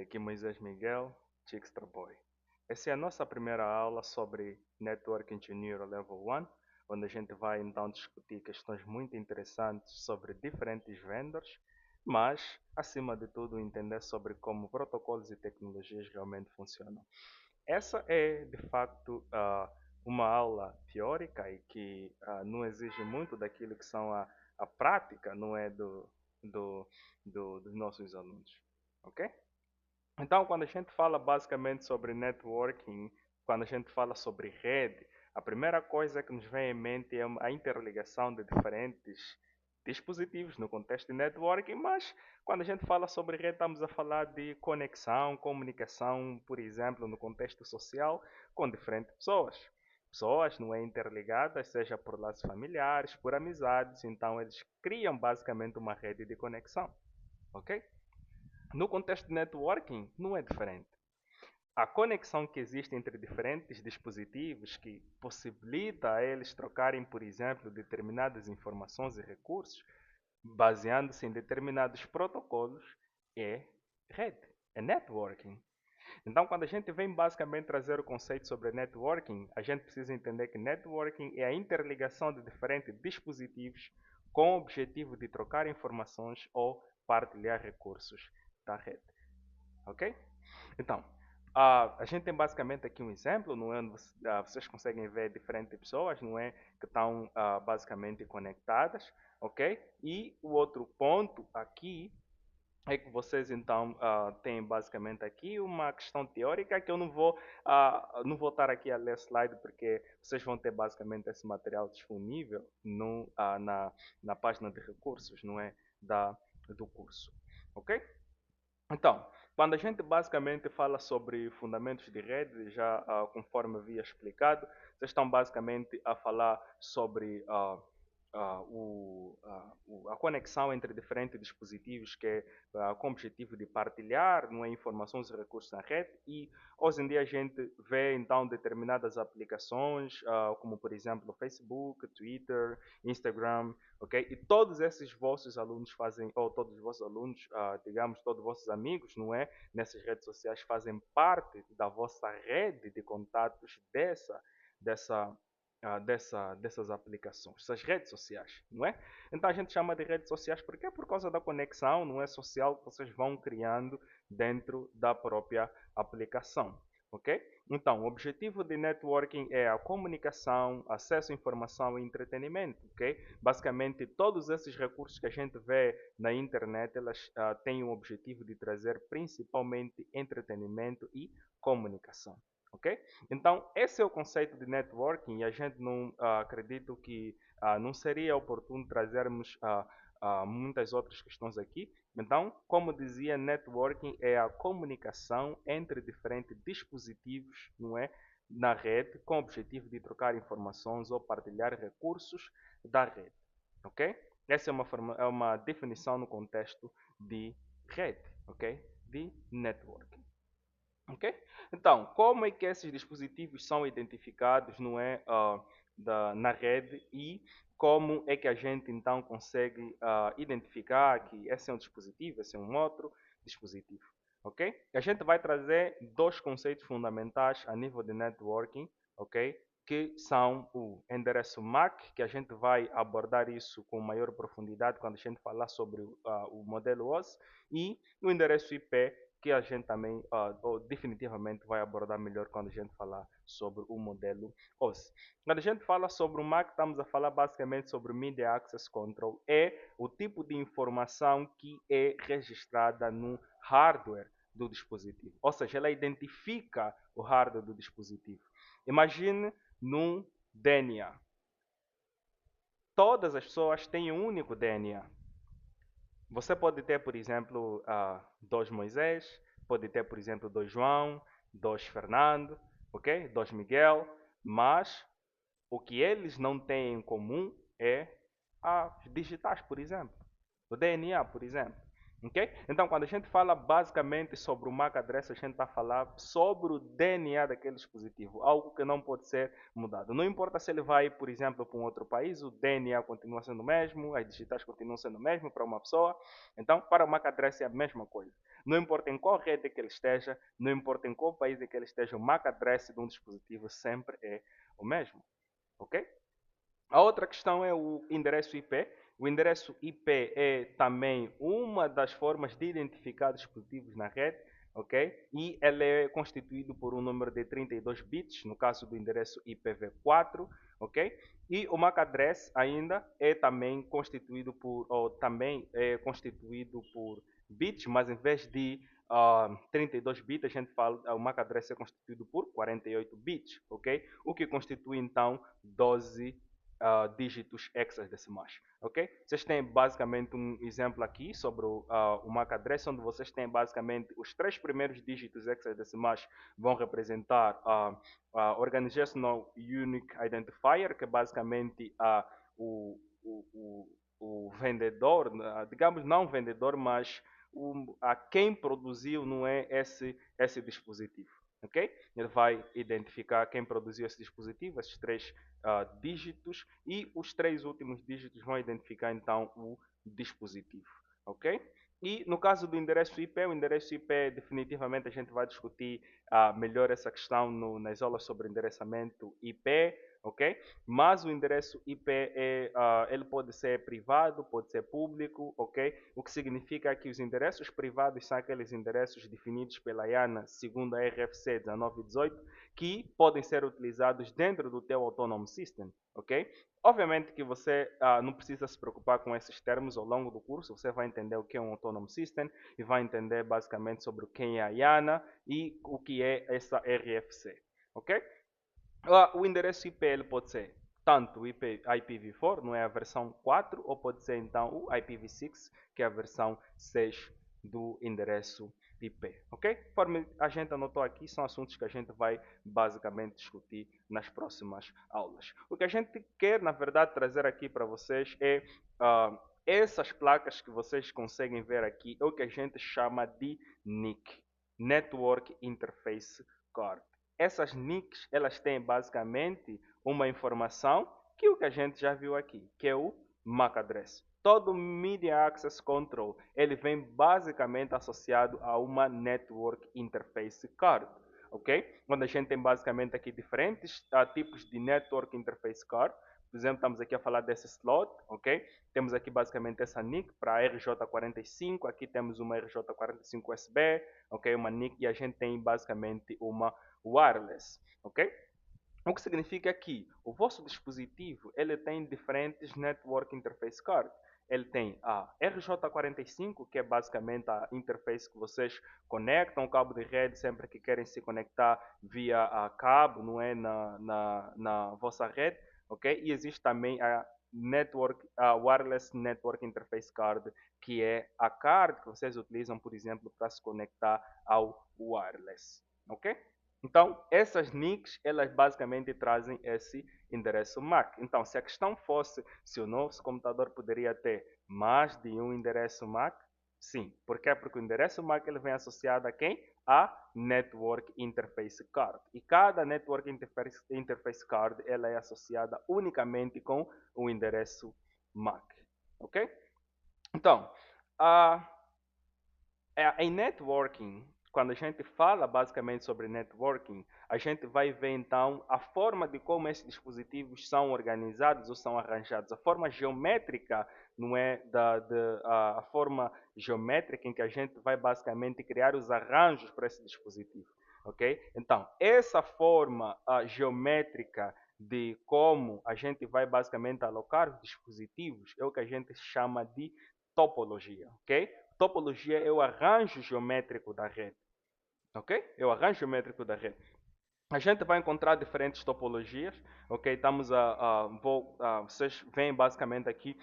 Daqui Moisés Miguel, Chickstra Boy. Essa é a nossa primeira aula sobre Network Engineer Level 1, onde a gente vai então discutir questões muito interessantes sobre diferentes vendors, mas, acima de tudo, entender sobre como protocolos e tecnologias realmente funcionam. Essa é, de facto, uma aula teórica e que não exige muito daquilo que são a prática, não é, dos nossos alunos. Ok? Então, quando a gente fala basicamente sobre networking, quando a gente fala sobre rede, a primeira coisa que nos vem em mente é a interligação de diferentes dispositivos no contexto de networking, mas quando a gente fala sobre rede, estamos a falar de conexão, comunicação, por exemplo, no contexto social, com diferentes pessoas. Pessoas não é interligadas, seja por laços familiares, por amizades, então eles criam basicamente uma rede de conexão, ok? No contexto de networking, não é diferente. A conexão que existe entre diferentes dispositivos que possibilita a eles trocarem, por exemplo, determinadas informações e recursos, baseando-se em determinados protocolos, é rede, é networking. Então, quando a gente vem basicamente trazer o conceito sobre networking, a gente precisa entender que networking é a interligação de diferentes dispositivos com o objetivo de trocar informações ou partilhar recursos da rede. Ok? Então, a gente tem basicamente aqui um exemplo, não é? Onde vocês conseguem ver diferentes pessoas, não é? Que estão basicamente conectadas, ok? E o outro ponto aqui é que vocês então têm basicamente aqui uma questão teórica que eu não vou estar aqui a ler slide porque vocês vão ter basicamente esse material disponível na página de recursos, não é? Do curso, ok? Então, quando a gente basicamente fala sobre fundamentos de rede, já conforme havia explicado, vocês estão basicamente a falar sobre a conexão entre diferentes dispositivos que é com o objetivo de partilhar, não é, informações e recursos na rede e hoje em dia a gente vê então determinadas aplicações como por exemplo Facebook, Twitter, Instagram, ok? E todos esses vossos alunos fazem, ou todos os vossos alunos, digamos, todos os vossos amigos, não é? Nessas redes sociais fazem parte da vossa rede de contatos dessa, dessas aplicações, essas redes sociais, não é? Então a gente chama de redes sociais porque é por causa da conexão, não é, social que vocês vão criando dentro da própria aplicação, ok? Então, o objetivo de networking é a comunicação, acesso à informação e entretenimento, ok? Basicamente, todos esses recursos que a gente vê na internet, elas têm o objetivo de trazer principalmente entretenimento e comunicação, ok? Então, esse é o conceito de networking e a gente não acredito que não seria oportuno trazermos muitas outras questões aqui. Então, como dizia, networking é a comunicação entre diferentes dispositivos, não é, na rede, com o objetivo de trocar informações ou partilhar recursos da rede, ok? Essa é uma definição no contexto de rede, ok? De networking. Ok? Então, como é que esses dispositivos são identificados, não é, na rede e como é que a gente então consegue identificar que esse é um dispositivo, esse é um outro dispositivo, ok? A gente vai trazer dois conceitos fundamentais a nível de networking, ok? Que são o endereço MAC, que a gente vai abordar isso com maior profundidade quando a gente falar sobre o modelo OS, e o endereço IP, que a gente também definitivamente vai abordar melhor quando a gente falar sobre o modelo OS. Quando a gente fala sobre o MAC, estamos a falar basicamente sobre o Media Access Control. É o tipo de informação que é registrada no hardware do dispositivo. Ou seja, ela identifica o hardware do dispositivo. Imagine num DNA. Todas as pessoas têm um único DNA. Você pode ter, por exemplo, dois Moisés, pode ter, por exemplo, dois João, dois Fernando, ok? Dois Miguel, mas o que eles não têm em comum é as digitais, por exemplo, o DNA, por exemplo. Ok? Então, quando a gente fala basicamente sobre o MAC address, a gente está a falar sobre o DNA daquele dispositivo, algo que não pode ser mudado. Não importa se ele vai, por exemplo, para um outro país, o DNA continua sendo o mesmo, as digitais continuam sendo o mesmo para uma pessoa. Então, para o MAC address é a mesma coisa. Não importa em qual rede que ele esteja, não importa em qual país que ele esteja, o MAC address de um dispositivo sempre é o mesmo. Ok? A outra questão é o endereço IP. O endereço IP é também uma das formas de identificar dispositivos na rede, ok? E ele é constituído por um número de 32 bits, no caso do endereço IPv4, ok? E o MAC address ainda é também constituído por, ou também é constituído por bits, mas em vez de 32 bits, a gente fala, o MAC address é constituído por 48 bits, ok? O que constitui então 12 dígitos hexadecimais, ok? Vocês têm basicamente um exemplo aqui sobre o MAC address, onde vocês têm basicamente os três primeiros dígitos hexadecimais vão representar a Organizational Unique Identifier, que é basicamente o, o, o vendedor, digamos não vendedor, mas a quem produziu não é esse dispositivo. Okay? Ele vai identificar quem produziu esse dispositivo, esses três dígitos, e os três últimos dígitos vão identificar então o dispositivo. Ok? E no caso do endereço IP, o endereço IP definitivamente a gente vai discutir melhor essa questão nas aulas sobre endereçamento IP, ok? Mas o endereço IP ele pode ser privado, pode ser público, ok? O que significa que os endereços privados são aqueles endereços definidos pela IANA segundo a RFC 1918 que podem ser utilizados dentro do teu Autonomous System, ok? Obviamente que você não precisa se preocupar com esses termos ao longo do curso, você vai entender o que é um Autonomous System e vai entender basicamente sobre quem é a IANA e o que é essa RFC, ok? O endereço IP ele pode ser tanto o IPv4, não é a versão 4, ou pode ser então o IPv6, que é a versão 6 do endereço IP, ok? Conforme a gente anotou aqui, são assuntos que a gente vai basicamente discutir nas próximas aulas. O que a gente quer, na verdade, trazer aqui para vocês é essas placas que vocês conseguem ver aqui, é o que a gente chama de NIC, Network Interface Card. Essas NICs, elas têm basicamente uma informação que o que a gente já viu aqui, que é o MAC address. Todo Media Access Control, ele vem basicamente associado a uma Network Interface Card, ok? Onde a gente tem basicamente aqui diferentes tipos de Network Interface Card. Por exemplo, estamos aqui a falar desse slot, ok? Temos aqui basicamente essa NIC para RJ45, aqui temos uma RJ45 USB, ok? Uma NIC e a gente tem basicamente uma wireless, ok? O que significa que o vosso dispositivo ele tem diferentes Network Interface Card. Ele tem a RJ45, que é basicamente a interface que vocês conectam o cabo de rede sempre que querem se conectar via cabo, não é, na vossa rede, ok? E existe também a Wireless Network Interface Card, que é a card que vocês utilizam, por exemplo, para se conectar ao wireless, ok? Então, essas NICs, elas basicamente trazem esse endereço MAC. Então, se a questão fosse se o nosso computador poderia ter mais de um endereço MAC, sim. Por quê? Porque o endereço MAC ele vem associado a quem? A Network Interface Card. E cada Network Interface Card ela é associada unicamente com o endereço MAC. Ok? Então, a em networking, quando a gente fala basicamente sobre networking, a gente vai ver então a forma de como esses dispositivos são organizados ou são arranjados, a forma geométrica, não é a forma geométrica em que a gente vai basicamente criar os arranjos para esse dispositivo, ok? Então, essa forma geométrica de como a gente vai basicamente alocar os dispositivos é o que a gente chama de topologia, ok? Topologia é o arranjo geométrico da rede, ok? É o arranjo geométrico da rede. A gente vai encontrar diferentes topologias, ok? Vocês veem basicamente aqui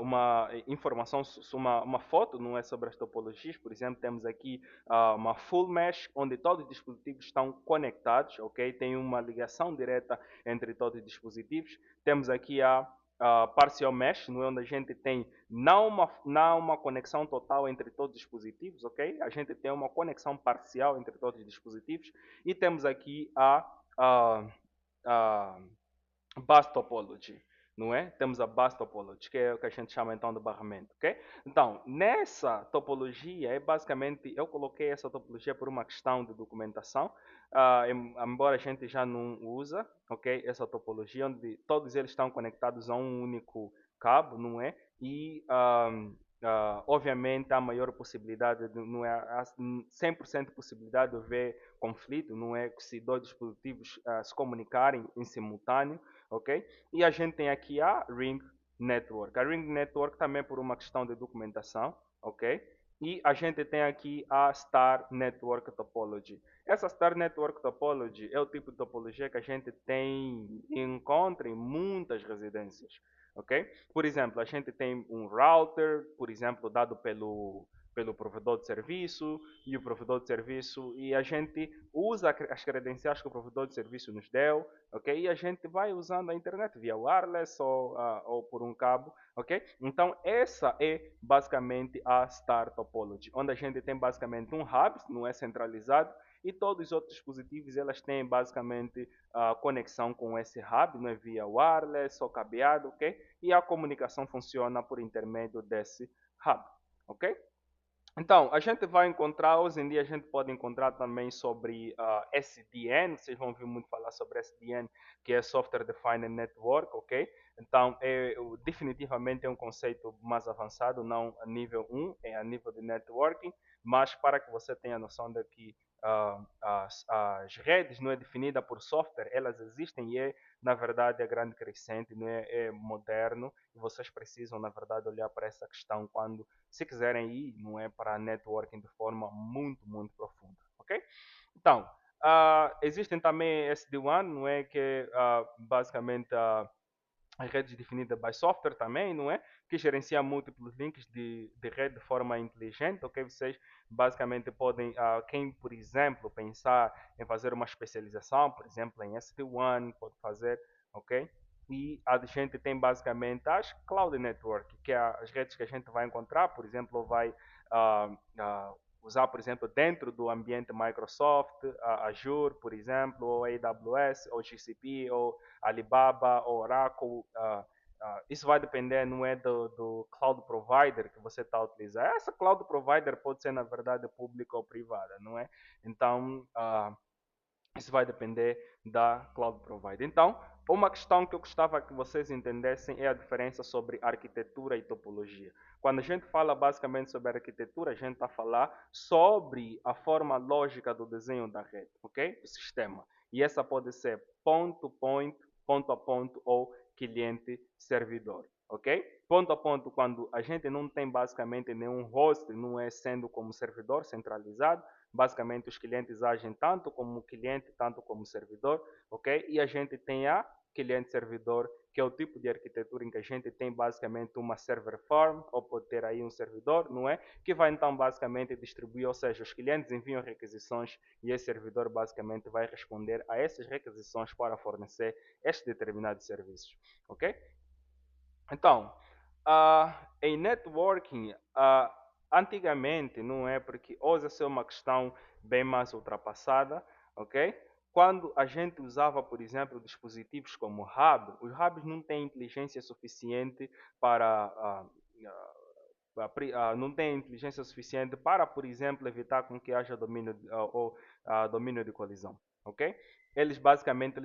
uma informação, uma foto, não é, sobre as topologias. Por exemplo, temos aqui uma full mesh, onde todos os dispositivos estão conectados, ok? Tem uma ligação direta entre todos os dispositivos. Temos aqui a partial mesh, não é? Onde a gente tem não uma conexão total entre todos os dispositivos, ok? A gente tem uma conexão parcial entre todos os dispositivos e temos aqui a bus topology, não é? Temos a bus topology, que é o que a gente chama então de barramento, ok? Então, nessa topologia, é basicamente, eu coloquei essa topologia por uma questão de documentação, embora a gente já não usa, ok? Essa topologia, onde todos eles estão conectados a um único cabo, não é? E, obviamente, há maior possibilidade, não é? Há 100% possibilidade de haver conflito, não é? Se dois dispositivos se comunicarem em simultâneo, ok? E a gente tem aqui a Ring Network. A Ring Network também por uma questão de documentação, ok? E a gente tem aqui a Star Network Topology. Essa Star Network Topology é o tipo de topologia que a gente tem e encontra em muitas residências, ok? Por exemplo, a gente tem um router, por exemplo, dado pelo provedor de serviço, e o provedor de serviço, e a gente usa as credenciais que o provedor de serviço nos deu, ok? E a gente vai usando a internet via wireless ou por um cabo, ok? Então, essa é basicamente a Star Topology, onde a gente tem basicamente um hub, não é centralizado, e todos os outros dispositivos elas têm basicamente a conexão com esse hub, não é via wireless ou cabeado, ok? E a comunicação funciona por intermédio desse hub, ok? Então, a gente vai encontrar, hoje em dia a gente pode encontrar também sobre SDN, vocês vão ouvir muito falar sobre SDN, que é Software Defined Network, ok? Então, definitivamente é um conceito mais avançado, não a nível 1, é a nível de networking, mas para que você tenha noção de que as redes não é definida por software, elas existem e é, na verdade, é grande crescente, não é, é moderno, e vocês precisam, na verdade, olhar para essa questão quando se quiserem ir, não é, para networking de forma muito, muito profunda, ok? Então, existem também SD-WAN, não é, que basicamente as redes definidas by software também, não é? Que gerencia múltiplos links de rede de forma inteligente, ok? Vocês basicamente podem, quem, por exemplo, pensar em fazer uma especialização, por exemplo, em SD-WAN, pode fazer, ok? E a gente tem basicamente as Cloud Network, que é as redes que a gente vai encontrar, por exemplo, vai usar, por exemplo, dentro do ambiente Microsoft, Azure, por exemplo, ou AWS, ou GCP, ou Alibaba, ou Oracle. Isso vai depender, não é, do cloud provider que você está a utilizar. Essa cloud provider pode ser, na verdade, pública ou privada, não é? Então, isso vai depender da cloud provider. Então, uma questão que eu gostava que vocês entendessem é a diferença sobre arquitetura e topologia. Quando a gente fala basicamente sobre arquitetura, a gente está a falar sobre a forma lógica do desenho da rede, ok? Do sistema. E essa pode ser point, ponto a ponto ou cliente-servidor, ok? Ponto a ponto, quando a gente não tem basicamente nenhum host, não é sendo como servidor centralizado, basicamente os clientes agem tanto como cliente, tanto como servidor, ok? E a gente tem a cliente-servidor, que é o tipo de arquitetura em que a gente tem basicamente uma server farm, ou pode ter aí um servidor, não é? Que vai então basicamente distribuir, ou seja, os clientes enviam requisições e esse servidor basicamente vai responder a essas requisições para fornecer estes determinados serviços, ok? Então, em networking, antigamente, não é? Porque hoje essa é uma questão bem mais ultrapassada, ok? Quando a gente usava, por exemplo, dispositivos como hub, os hubs não têm inteligência suficiente para não têm inteligência suficiente para, por exemplo, evitar com que haja domínio ou domínio de colisão, ok? Eles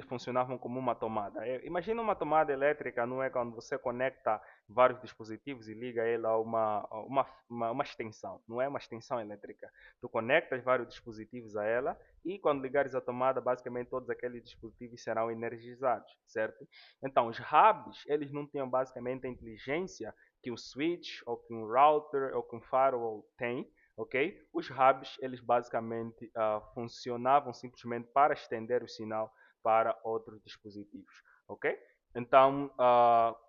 funcionavam como uma tomada. Imagina uma tomada elétrica, não é, quando você conecta vários dispositivos e liga ela a uma extensão, não é uma extensão elétrica. Tu conectas vários dispositivos a ela e quando ligares a tomada, basicamente todos aqueles dispositivos serão energizados, certo? Então, os hubs, eles não tinham basicamente a inteligência que um switch, ou que um router, ou que um firewall tem, ok? Os hubs, eles basicamente funcionavam simplesmente para estender o sinal para outros dispositivos, ok? Então,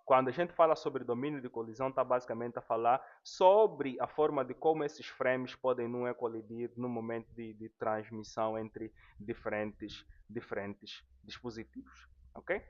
quando a gente fala sobre domínio de colisão, está basicamente a falar sobre a forma de como esses frames podem não colidir no momento de transmissão entre diferentes dispositivos, ok?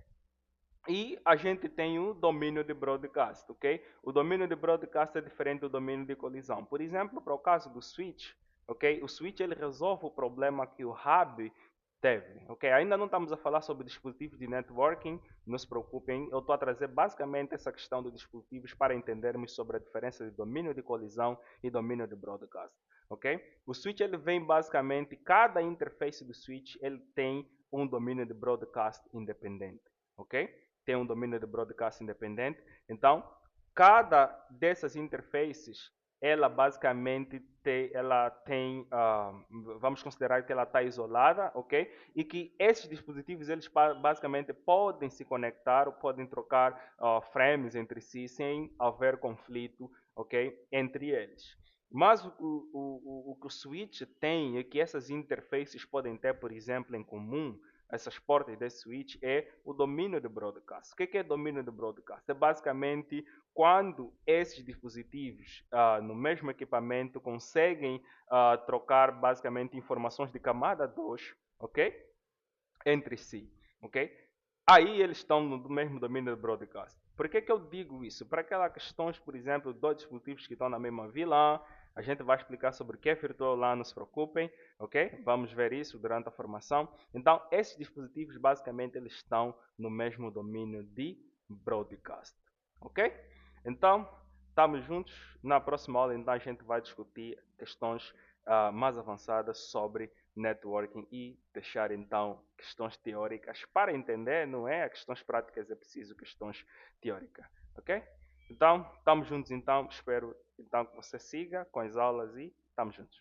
E a gente tem o domínio de broadcast, ok? O domínio de broadcast é diferente do domínio de colisão. Por exemplo, para o caso do switch, ok? O switch ele resolve o problema que o hub teve, ok? Ainda não estamos a falar sobre dispositivos de networking, não se preocupem. Eu estou a trazer basicamente essa questão dos dispositivos para entendermos sobre a diferença de domínio de colisão e domínio de broadcast, ok? O switch ele vem basicamente, cada interface do switch ele tem um domínio de broadcast independente, ok? Tem um domínio de broadcast independente. Então, cada dessas interfaces, ela basicamente vamos considerar que ela está isolada, ok? E que esses dispositivos, eles basicamente podem se conectar, ou podem trocar frames entre si sem haver conflito, ok? Entre eles. Mas o que o switch tem é que essas interfaces podem ter, por exemplo, em comum, essas portas desse switch, é o domínio de broadcast. O que é domínio de broadcast? É basicamente quando esses dispositivos no mesmo equipamento conseguem trocar basicamente informações de camada 2, ok? Entre si, ok? Aí eles estão no mesmo domínio de broadcast. Por que eu digo isso? Para aquelas questões, por exemplo, dois dispositivos que estão na mesma VLAN, a gente vai explicar sobre o que é Virtual LAN, não se preocupem, ok? Vamos ver isso durante a formação. Então, esses dispositivos, basicamente, eles estão no mesmo domínio de broadcast, ok? Então, estamos juntos. Na próxima aula, então, a gente vai discutir questões mais avançadas sobre networking e deixar então questões teóricas para entender, não é? Questões práticas é preciso questões teóricas, ok? Então, estamos juntos então, espero então que você siga com as aulas e estamos juntos.